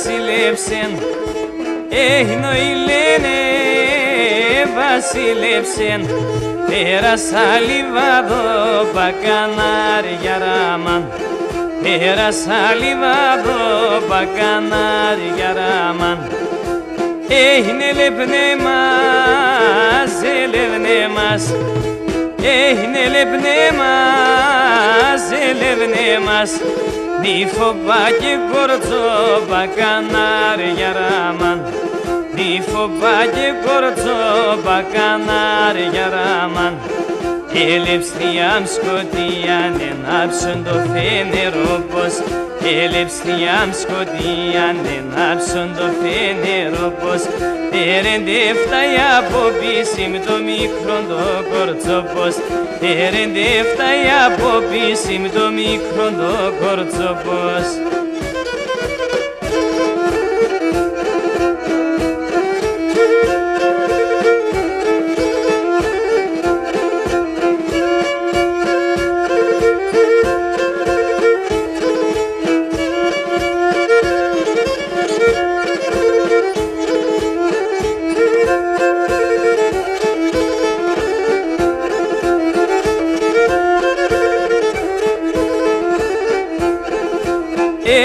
βασιλεύσεν, έγινο η λένε βασιλεύσεν, πέρασα λιβάδο μπακανάρια ράμαν, πέρασα λιβάδο μπακανάρια ράμαν. Έγινε λεπνέμας, ελευνέμας, έγινε λεπνέμας, ελευνέμας, μη φοβά και κορτσό μπακανάρια ράμαν, μη φοβά και κορτσό μπακανάρια ράμαν. Ελευθεριάμ σκοτίαν ενάψον το φένερο πως, ελευθεριάμ σκοτίαν ενάψον το φένερο πως, περεντεύταει από πίσιμ το μικρόν το κορτσό πως, περεντεύταει από πίσιμ το μικρόν το κορτσό πως.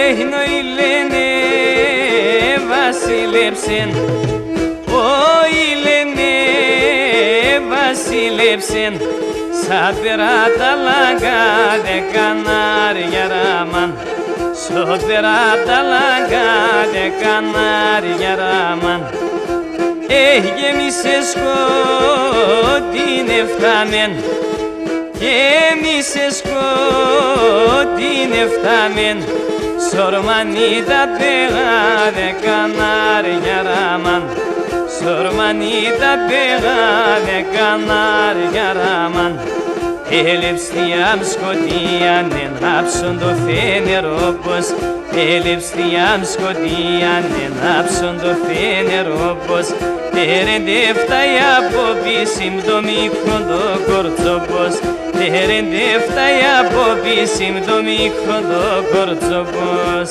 Έγινο η λένε βασιλεύσεν, η λένε βασιλεύσεν, σαν περάτα λάγκα δε κανάρια ράμαν, σαν περάτα λάγκα δε κανάρια ράμαν. Έγεμισε σκότειν εφτάμεν, γέμισε σκότειν εφτάμεν, σορμανίτα πέγα δε κανάρια ράμαν, σορμανίτα πέγα δε κανάρια ράμαν. Ελευθεριάμ σκοτίαν ενάψον το φένερο πως, ελευθεριάμ σκοτίαν ενάψον το φένερο πως, περεντεύταει από πίσιμ το μικρόν το κορτσό πως, περεντεύταει από πίσιμ το μικρόν το κορτσό πως.